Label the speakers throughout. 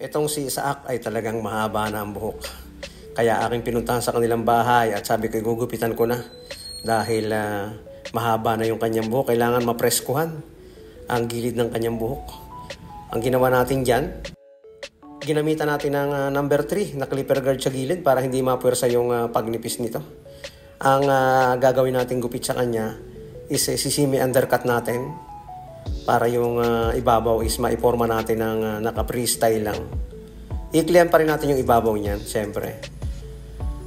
Speaker 1: Itong si Isaac ay talagang mahaba na ang buhok. Kaya aking pinuntahan sa kanilang bahay at sabi ko gugupitan ko na. Dahil mahaba na yung kanyang buhok, kailangan mapreskuhan ang gilid ng kanyang buhok. Ang ginawa natin dyan, ginamitan natin ng number 3 na clipper guard sa gilid para hindi mapuwersa yung pagnipis nito. Ang gagawin natin gupit sa kanya is sisimi undercut natin para yung ibabaw is maiporma natin ng naka-freestyle lang. Iklian pa rin natin yung ibabaw niyan, siyempre.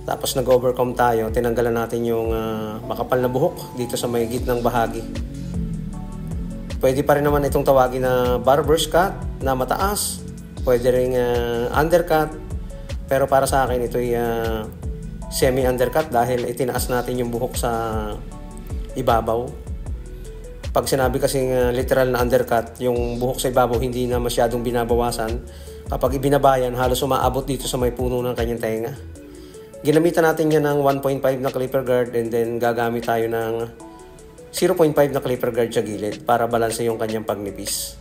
Speaker 1: Tapos nag-overcome tayo, tinanggalan natin yung makapal na buhok dito sa may gitnang bahagi. Pwede pa rin naman itong tawagin na barber's cut na mataas. Pwede rin undercut. Pero para sa akin ito ay semi-undercut dahil itinaas natin yung buhok sa ibabaw. Pag sinabi kasing literal na undercut, yung buhok sa ibabaw hindi na masyadong binabawasan. Kapag ibinabayan, halos umaabot dito sa may puno ng kanyang tenga. Ginamitan natin yan ng 1.5 na clipper guard and then gagamit tayo ng 0.5 na clipper guard sa gilid para balanse yung kanyang pagnipis.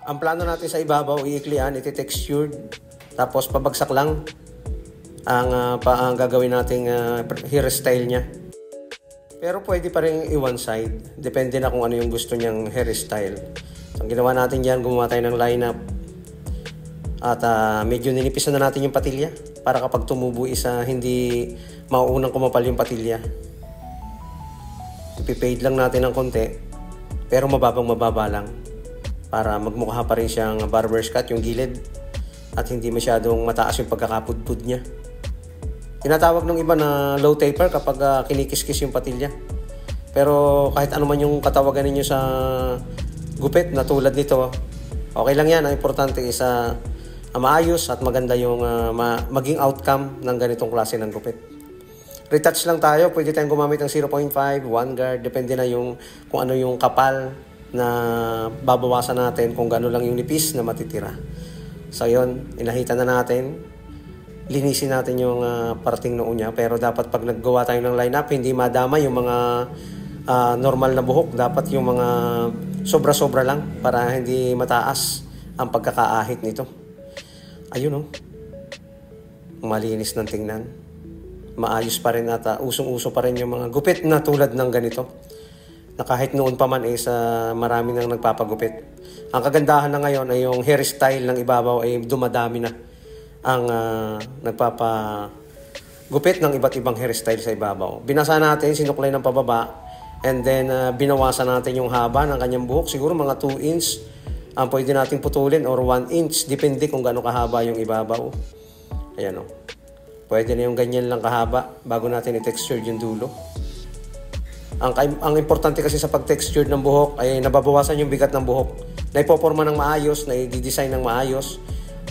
Speaker 1: Ang plano natin sa ibabaw, iiklian, iti-textured, tapos pabagsak lang ang gagawin nating hairstyle niya. Pero pwede pa rin i-one side, depende na kung ano yung gusto niyang hairstyle. So, ang ginawa natin dyan, gumawa tayo ng lineup. At medyo ninipisan na natin yung patilya para kapag tumubo isa hindi mauunang kumapal yung patilya. Ipipade lang natin ng konti pero mababa lang para magmukha pa rin siyang barber's cut yung gilid at hindi masyadong mataas yung pagkakapudpud niya. Tinatawag ng iba na low taper kapag kinikiskis yung patilya. Pero kahit ano man yung katawagan ninyo sa gupit na tulad nito, okay lang yan. Ang importante is maayos at maganda yung maging outcome ng ganitong klase ng gupit. Retouch lang tayo, pwede tayong gumamit ng 0.5, 1 guard, depende na kung ano yung kapal na babawasan natin, kung gano'n lang yung nipis na matitira. So yun, inahitan na natin, linisin natin yung parting noo niya, pero dapat pag naggawa tayo ng lineup, hindi madama yung mga normal na buhok, dapat yung mga sobra-sobra lang para hindi mataas ang pagkakaahit nito. Ayun malinis ng tingnan. Maayos pa rin at usong-uso pa rin yung mga gupit na tulad ng ganito. Na kahit noon pa man marami nang nagpapagupit. Ang kagandahan na ngayon ay yung hairstyle ng ibabaw ay dumadami na ang nagpapagupit ng iba't ibang hairstyle sa ibabaw. Binasa natin, sinuklay ng pababa, and then binawasan natin yung haba ng kanyang buhok. Siguro mga 2 inch ang pwede natin putulin or 1 inch. Depende kung gaano kahaba yung ibabaw. Ayan Pwede na yung ganyan lang kahaba bago natin i-texture yung dulo. Ang importante kasi sa pag-texture ng buhok ay nababawasan yung bigat ng buhok. Naipoporma ng maayos, nai-design ng maayos.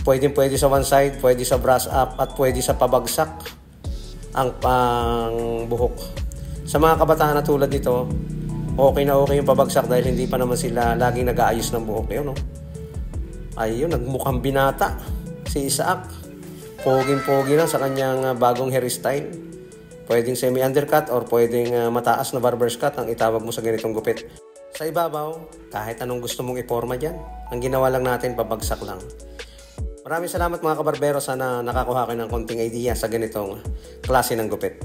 Speaker 1: Pwede sa one side, pwede sa brush up, at pwede sa pabagsak ang buhok. Sa mga kabataan na tulad nito, okay na okay yung pabagsak dahil hindi pa naman sila laging nag-aayos ng buhok. Ayun, nagmukhang binata si Isaac. Poging-pogi na sa kanyang bagong hairstyle. Pwedeng semi-undercut or pwedeng mataas na barber's cut ang itawag mo sa ganitong gupit. Sa ibabaw, kahit anong gusto mong iporma dyan, ang ginawa lang natin, pabagsak lang. Maraming salamat mga kabarbero. Sana nakakuha kayo ng konting idea sa ganitong klase ng gupit.